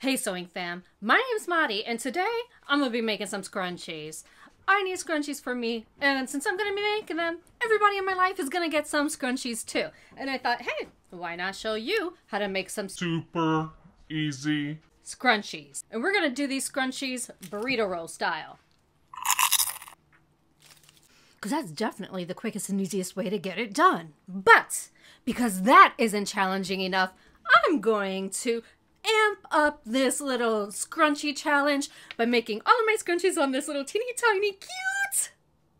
Hey sewing fam, my name's Maddie and today I'm going to be making some scrunchies. I need scrunchies for me, and since I'm going to be making them, everybody in my life is going to get some scrunchies too. And I thought, hey, why not show you how to make some super easy scrunchies. And we're going to do these scrunchies burrito roll style. Because that's definitely the quickest and easiest way to get it done. But because that isn't challenging enough, I'm going to amp up this little scrunchie challenge by making all of my scrunchies on this little teeny tiny cute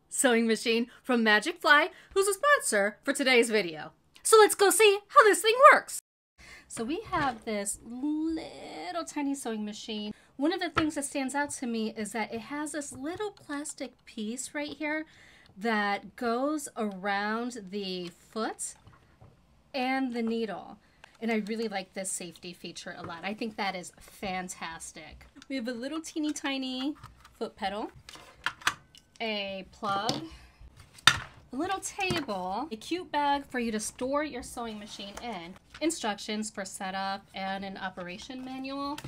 sewing machine from Magic Fly, who's a sponsor for today's video. So let's go see how this thing works. So we have this little tiny sewing machine. One of the things that stands out to me is that it has this little plastic piece right here that goes around the foot and the needle. And I really like this safety feature a lot. I think that is fantastic. We have a little teeny tiny foot pedal, a plug, a little table, a cute bag for you to store your sewing machine in, instructions for setup, and an operation manual.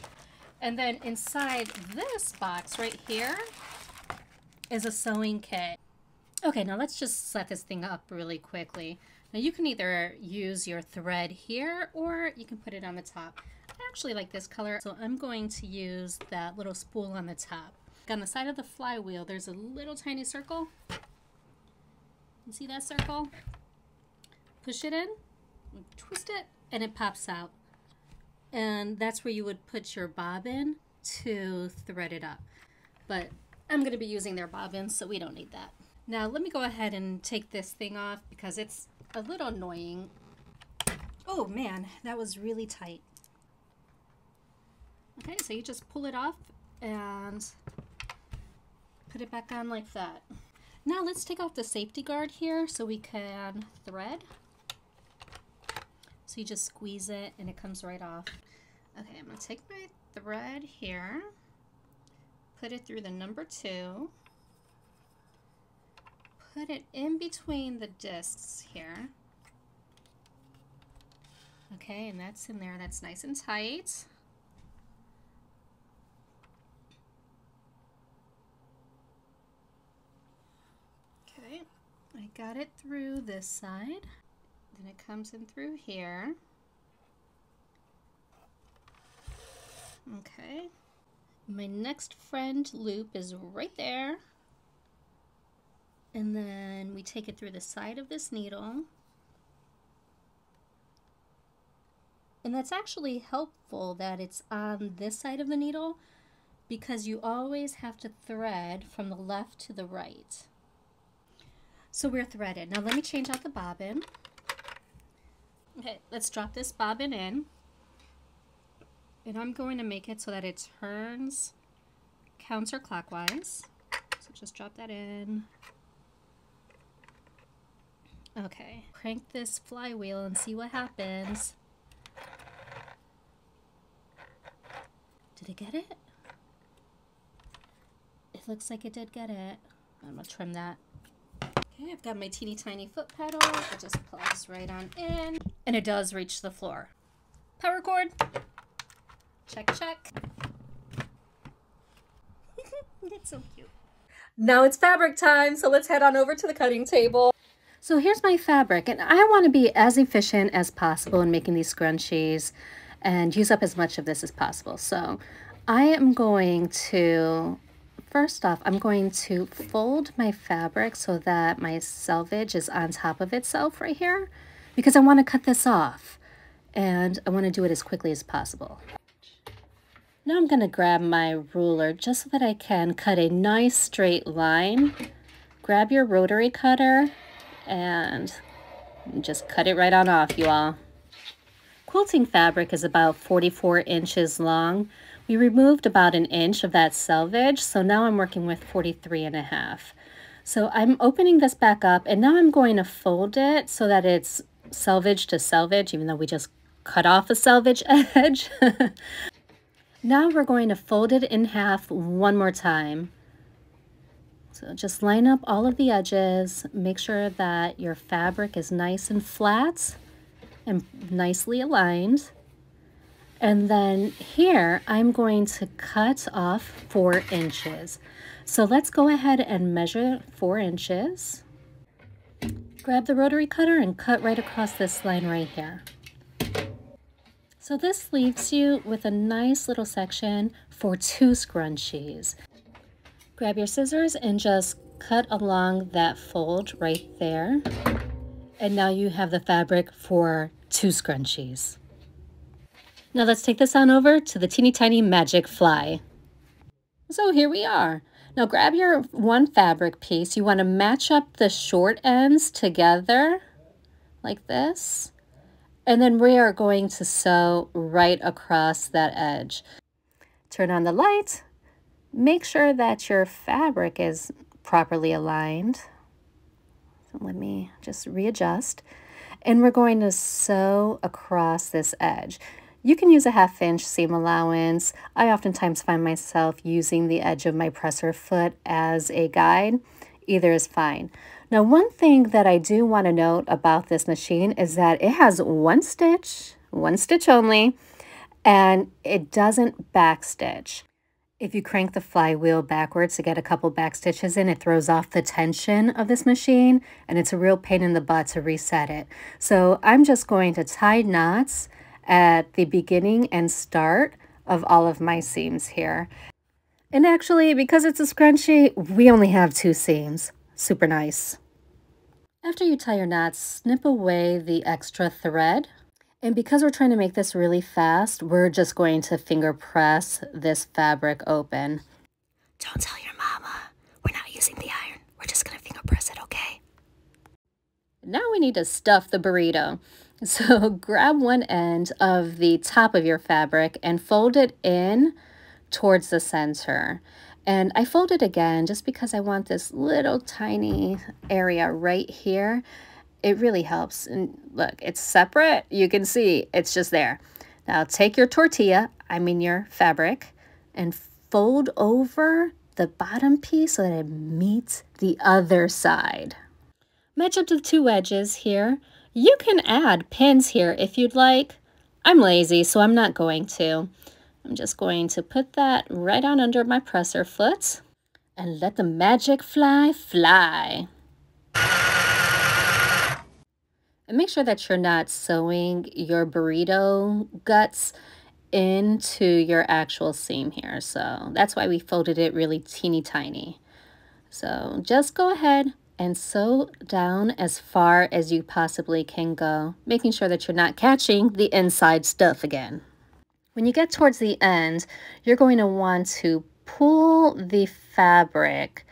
And then inside this box right here is a sewing kit. Okay, now let's just set this thing up really quickly. Now you can either use your thread here or you can put it on the top. I actually like this color, so I'm going to use that little spool on the top. On the side of the flywheel, there's a little tiny circle. You see that circle? Push it in, twist it, and it pops out. And that's where you would put your bobbin to thread it up. But I'm going to be using their bobbins, so we don't need that. Now let me go ahead and take this thing off because it's a little annoying. Oh man, that was really tight. Okay, so you just pull it off and put it back on like that. Now let's take off the safety guard here so we can thread. So you just squeeze it and it comes right off. Okay, I'm gonna take my thread here, put it through the number 2. Put it in between the discs here. Okay, and that's in there. That's nice and tight. Okay, I got it through this side. Then it comes in through here. Okay. My next friend loop is right there. And then we take it through the side of this needle. And that's actually helpful that it's on this side of the needle because you always have to thread from the left to the right. So we're threaded. Now let me change out the bobbin. Okay, let's drop this bobbin in. And I'm going to make it so that it turns counterclockwise. So just drop that in. Okay, crank this flywheel and see what happens. Did it get it? It looks like it did get it. I'm gonna trim that. Okay, I've got my teeny tiny foot pedal. It just plugs right on in. And it does reach the floor. Power cord. Check, check. It's so cute. Now it's fabric time, so let's head on over to the cutting table. So here's my fabric, and I want to be as efficient as possible in making these scrunchies and use up as much of this as possible. So I am going to, first off, I'm going to fold my fabric so that my selvage is on top of itself right here because I want to cut this off and I want to do it as quickly as possible. Now I'm going to grab my ruler just so that I can cut a nice straight line. Grab your rotary cutter and just cut it right on off, you all. Quilting fabric is about 44 inches long. We removed about 1 inch of that selvage, so now I'm working with 43.5. So I'm opening this back up, and now I'm going to fold it so that it's selvage to selvage, even though we just cut off a selvage edge. Now we're going to fold it in half one more time. So just line up all of the edges, make sure that your fabric is nice and flat and nicely aligned. And then here, I'm going to cut off 4 inches. So let's go ahead and measure 4 inches. Grab the rotary cutter and cut right across this line right here. So this leaves you with a nice little section for 2 scrunchies. Grab your scissors and just cut along that fold right there. And now you have the fabric for 2 scrunchies. Now let's take this on over to the teeny tiny magic fly. So here we are. Now grab your one fabric piece. You want to match up the short ends together like this. And then we are going to sew right across that edge. Turn on the light. Make sure that your fabric is properly aligned. So let me just readjust. And we're going to sew across this edge. You can use a 1/2 inch seam allowance. I oftentimes find myself using the edge of my presser foot as a guide. Either is fine. Now, one thing that I do want to note about this machine is that it has one stitch only, and it doesn't backstitch. If you crank the flywheel backwards to get a couple back stitches in, it throws off the tension of this machine, and it's a real pain in the butt to reset it. So I'm just going to tie knots at the beginning and start of all of my seams here. And actually, because it's a scrunchie, we only have 2 seams. Super nice. After you tie your knots, snip away the extra thread. And because we're trying to make this really fast, we're just going to finger press this fabric open. Don't tell your mama. We're not using the iron. We're just going to finger press it, okay? Now we need to stuff the burrito. So grab one end of the top of your fabric and fold it in towards the center. And I fold it again just because I want this little tiny area right here. It really helps. And look, it's separate. You can see it's just there. Now take your tortilla, your fabric, and fold over the bottom piece so that it meets the other side. Match up to the 2 edges here. You can add pins here if you'd like. I'm lazy, so I'm not going to. I'm just going to put that right on under my presser foot and let the magic fly fly. And make sure that you're not sewing your burrito guts into your actual seam here. So that's why we folded it really teeny tiny. So just go ahead and sew down as far as you possibly can go, making sure that you're not catching the inside stuff again. When you get towards the end, you're going to want to pull the fabric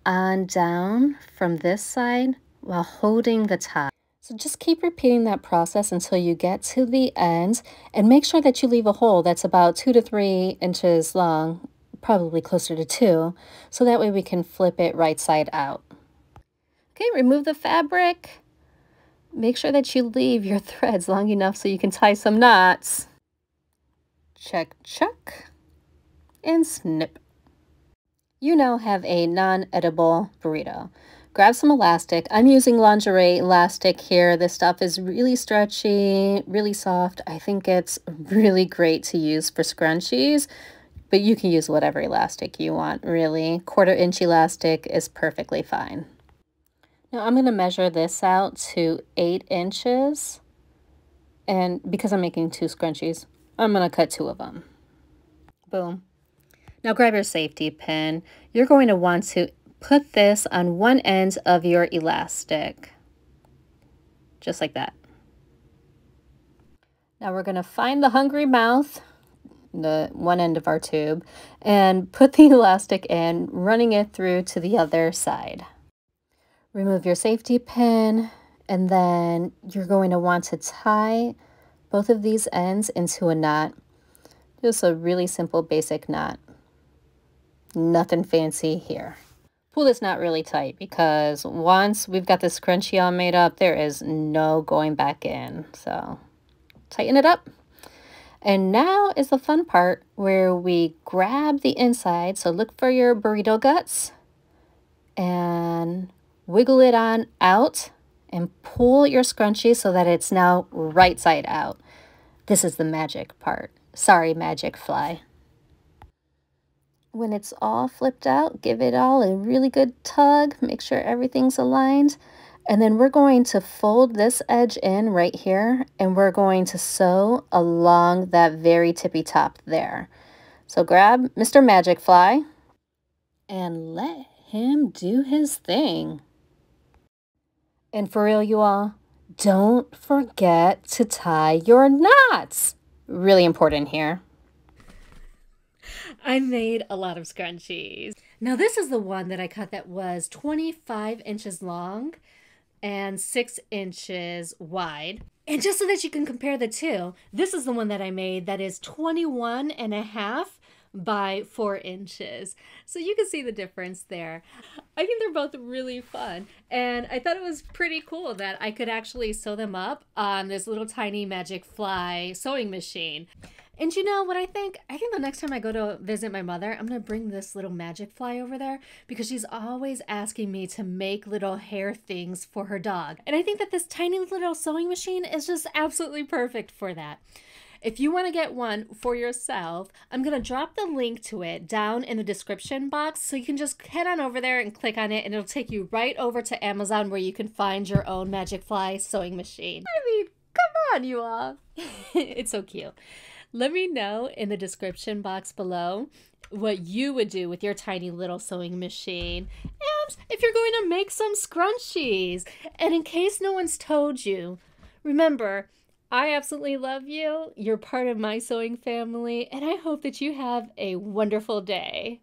on down from this side while holding the top. So just keep repeating that process until you get to the end, and make sure that you leave a hole that's about 2 to 3 inches long, probably closer to 2, so that way we can flip it right side out. Okay, remove the fabric. Make sure that you leave your threads long enough so you can tie some knots. Check, check, and snip. You now have a non-edible burrito. Grab some elastic. I'm using lingerie elastic here. This stuff is really stretchy, really soft. I think it's really great to use for scrunchies, but you can use whatever elastic you want, really. 1/4 inch elastic is perfectly fine. Now I'm going to measure this out to 8 inches. And because I'm making 2 scrunchies, I'm going to cut 2 of them. Boom. Now grab your safety pin. You're going to want to put this on one end of your elastic. Just like that. Now we're going to find the hungry mouth, the one end of our tube, and put the elastic in, running it through to the other side. Remove your safety pin, and then you're going to want to tie both of these ends into a knot. Just a really simple basic knot. Nothing fancy here. Pull this knot really tight because once we've got this scrunchie all made up, there is no going back in. So tighten it up. And now is the fun part where we grab the inside. So look for your burrito guts and wiggle it on out and pull your scrunchie so that it's now right side out. This is the magic part. Sorry, magic fly. When it's all flipped out, give it all a really good tug. Make sure everything's aligned. And then we're going to fold this edge in right here, and we're going to sew along that very tippy top there. So grab Mr. Magic Fly and let him do his thing. And for real, you all, don't forget to tie your knots. Really important here. I made a lot of scrunchies. Now this is the one that I cut that was 25 inches long and 6 inches wide. And just so that you can compare the two, this is the one that I made that is 21 and a half by 4 inches. So you can see the difference there. I think they're both really fun. And I thought it was pretty cool that I could actually sew them up on this little tiny Magic Fly sewing machine. And you know what I think? I think the next time I go to visit my mother, I'm going to bring this little Magic Fly over there because she's always asking me to make little hair things for her dog. And I think that this tiny little sewing machine is just absolutely perfect for that. If you want to get one for yourself, I'm going to drop the link to it down in the description box so you can just head on over there and click on it and it'll take you right over to Amazon where you can find your own Magic Fly sewing machine. I mean, come on, you all. It's so cute. Let me know in the description box below what you would do with your tiny little sewing machine and if you're going to make some scrunchies. And in case no one's told you, remember, I absolutely love you. You're part of my sewing family, and I hope that you have a wonderful day.